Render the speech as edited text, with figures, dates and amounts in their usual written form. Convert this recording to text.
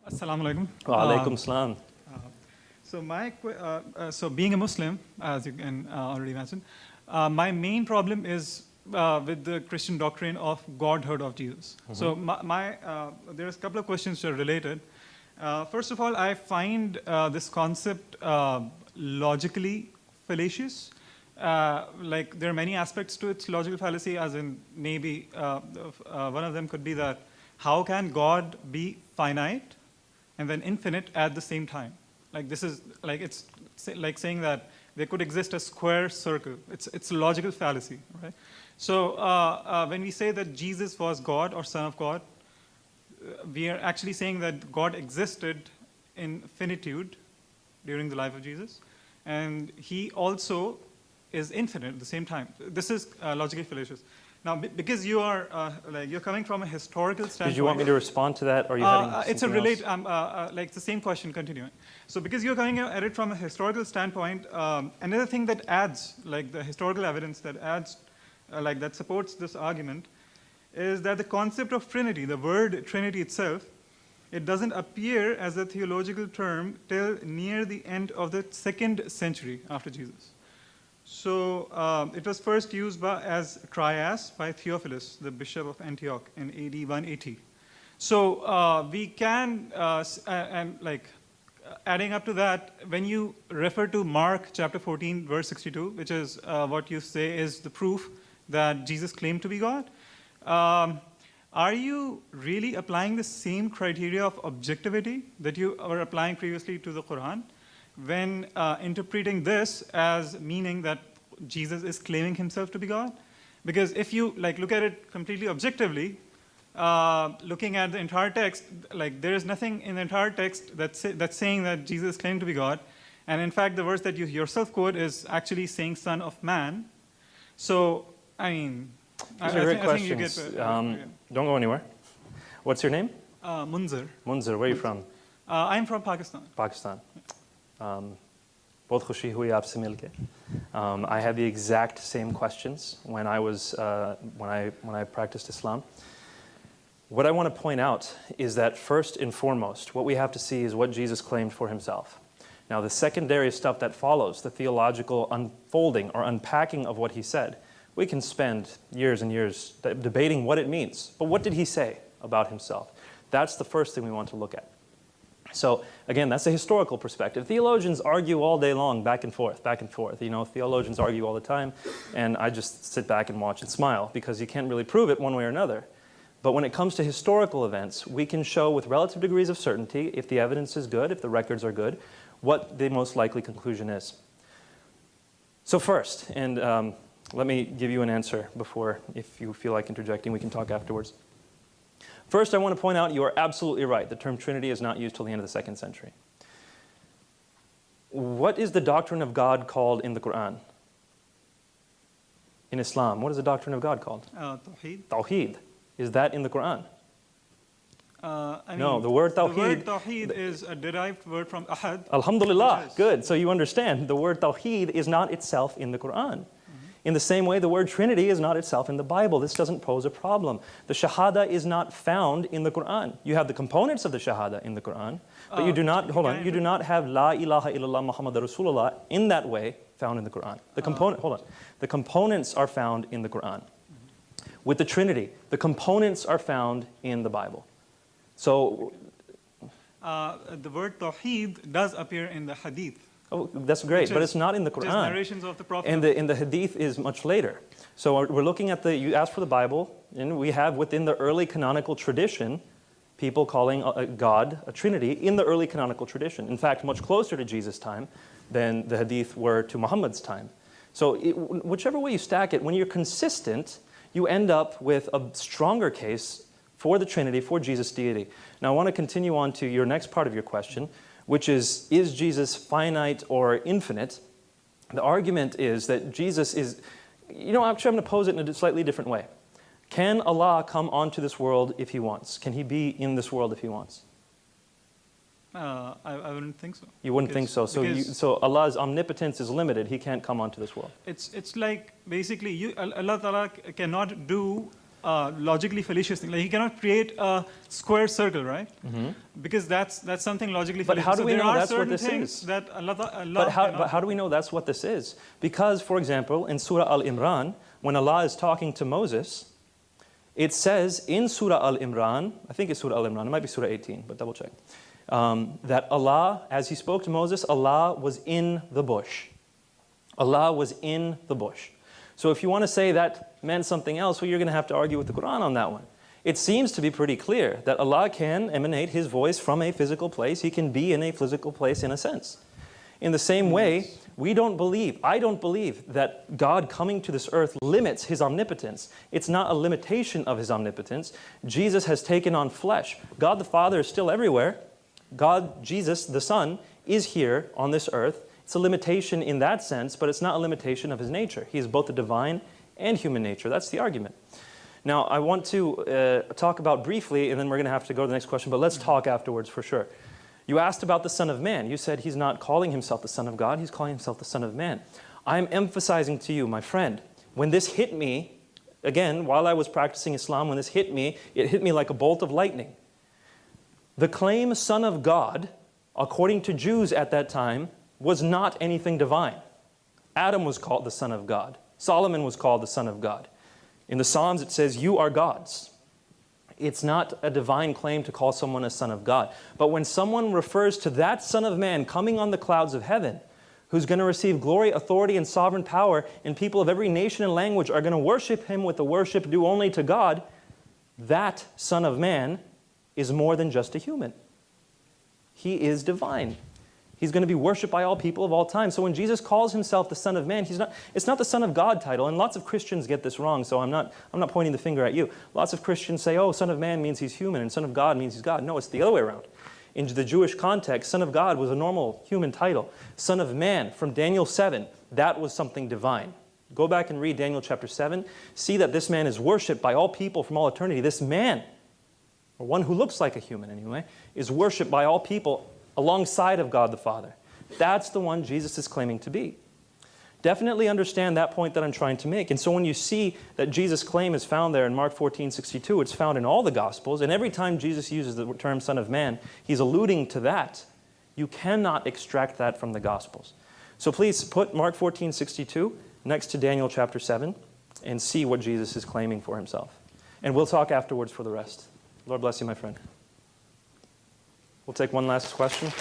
Assalamu alaikum. Wa alaikum salam. So being a Muslim, as you can already imagine, my main problem is with the Christian doctrine of Godhood of Jesus. So there's a couple of questions that are related. First of all, I find this concept logically fallacious. Like there are many aspects to its logical fallacy, as in maybe one of them could be that how can God be finite and then infinite at the same time? Like this is like it's like saying that there could exist a square circle. It's a logical fallacy, right? So when we say that Jesus was God or Son of God, we are actually saying that God existed in finitude during the life of Jesus, and He also is infinite at the same time. This is logically fallacious. Now, because you are you're coming from a historical standpoint. Did you want me to respond to that, or are you having it's a relate. Like the same question continuing. So, because you're coming at it from a historical standpoint, another thing that adds, like the historical evidence that adds, like that supports this argument, is that the concept of Trinity, the word Trinity itself, it doesn't appear as a theological term till near the end of the 2nd century after Jesus. So it was first used as trias by Theophilus, the bishop of Antioch, in AD 180. So we can, adding up to that, when you refer to Mark chapter 14, verse 62, which is what you say is the proof that Jesus claimed to be God, are you really applying the same criteria of objectivity that you were applying previously to the Quran when interpreting this as meaning that Jesus is claiming himself to be God? Because if you look at it completely objectively, looking at the entire text, there is nothing in the entire text that's saying that Jesus claimed to be God. And in fact, the verse that you yourself quote is actually saying Son of Man. So, I mean, these are great questions. Don't go anywhere. What's your name? Munzir. Munzir, where are you from? I'm from Pakistan. Pakistan. Bahut khushi hui aapse milke. I had the exact same questions when I was when I practiced Islam. What I want to point out is that first and foremost, what we have to see is what Jesus claimed for himself. Now, the secondary stuff that follows, the theological unfolding or unpacking of what he said, we can spend years and years debating what it means. But what did he say about himself? That's the first thing we want to look at. So again, that's a historical perspective. Theologians argue all day long, back and forth, back and forth. You know, theologians argue all the time, and I just sit back and watch and smile because you can't really prove it one way or another. But when it comes to historical events, we can show with relative degrees of certainty, if the evidence is good, if the records are good, what the most likely conclusion is. So first, and let me give you an answer before, if you feel like interjecting, we can talk afterwards. First, I want to point out you are absolutely right. The term Trinity is not used till the end of the 2nd century. What is the doctrine of God called in the Quran? In Islam, what is the doctrine of God called? Tawheed. Tawheed. Is that in the Quran? No, the word Tawheed. The word Tawheed is a derived word from Ahad. Alhamdulillah, good. So you understand, the word Tawheed is not itself in the Quran. In the same way, the word Trinity is not itself in the Bible. This doesn't pose a problem. The Shahada is not found in the Quran. You have the components of the Shahada in the Quran, but you do not, you do not have La ilaha illallah Muhammad Rasulullah in that way found in the Quran. The components are found in the Quran. With the Trinity, the components are found in the Bible. So, the word Tawheed does appear in the Hadith. Oh, that's great, but it's not in the Quran. Narrations of the Prophet. And the Hadith is much later. So we're looking at you asked for the Bible, and we have within the early canonical tradition, people calling God a Trinity in the early canonical tradition. In fact, much closer to Jesus' time than the Hadith were to Muhammad's time. So whichever way you stack it, when you're consistent, you end up with a stronger case for the Trinity, for Jesus' deity. Now I want to continue on to your next part of your question, which is Jesus finite or infinite? The argument is that Jesus is, actually I'm going to pose it in a slightly different way. Can Allah come onto this world if He wants? Can He be in this world if He wants? I wouldn't think so. You wouldn't think so. So Allah's omnipotence is limited. He can't come onto this world. It's like basically Allah Ta'ala cannot do logically fallacious thing. Like he cannot create a square circle, right? Because that's something logically But fallacious. how do So we there know are that's what certain this things is? that Allah But cannot how do we know that's what this is? Because, for example, in Surah Al-Imran, when Allah is talking to Moses, it says in Surah Al-Imran, I think it's Surah Al-Imran, it might be Surah 18, but double check, that Allah, as He spoke to Moses, Allah was in the bush. Allah was in the bush. So if you want to say that meant something else, well, you're going to have to argue with the Quran on that one. It seems to be pretty clear that Allah can emanate His voice from a physical place. He can be in a physical place in a sense. In the same way, I don't believe that God coming to this earth limits His omnipotence. It's not a limitation of His omnipotence. Jesus has taken on flesh. God the Father is still everywhere. God, Jesus, the Son, is here on this earth. It's a limitation in that sense, but it's not a limitation of His nature. He is both the divine and human nature. That's the argument. Now, I want to talk about briefly, and then we're going to have to go to the next question, but let's talk afterwards for sure. You asked about the Son of Man. You said He's not calling Himself the Son of God. He's calling Himself the Son of Man. I'm emphasizing to you, my friend, when this hit me, again, while I was practicing Islam, when this hit me, it hit me like a bolt of lightning. The claim Son of God, according to Jews at that time, was not anything divine. Adam was called the Son of God. Solomon was called the Son of God. In the Psalms it says, you are gods. It's not a divine claim to call someone a son of God. But when someone refers to that Son of Man coming on the clouds of heaven, who's going to receive glory, authority, and sovereign power, and people of every nation and language are going to worship Him with the worship due only to God, that Son of Man is more than just a human. He is divine. He's going to be worshipped by all people of all time. So when Jesus calls Himself the Son of Man, it's not the Son of God title. And lots of Christians get this wrong, so I'm not pointing the finger at you. Lots of Christians say, oh, Son of Man means He's human, and Son of God means He's God. No, it's the other way around. In the Jewish context, Son of God was a normal human title. Son of Man, from Daniel 7, that was something divine. Go back and read Daniel chapter 7. See that this man is worshipped by all people from all eternity. This man, or one who looks like a human anyway, is worshipped by all people alongside of God the Father. That's the one Jesus is claiming to be. Definitely understand that point that I'm trying to make. And so when you see that Jesus' claim is found there in Mark 14:62, it's found in all the Gospels, and every time Jesus uses the term Son of Man, He's alluding to that. You cannot extract that from the Gospels. So please put Mark 14:62 next to Daniel chapter 7 and see what Jesus is claiming for Himself. And we'll talk afterwards for the rest. Lord bless you, my friend. We'll take one last question.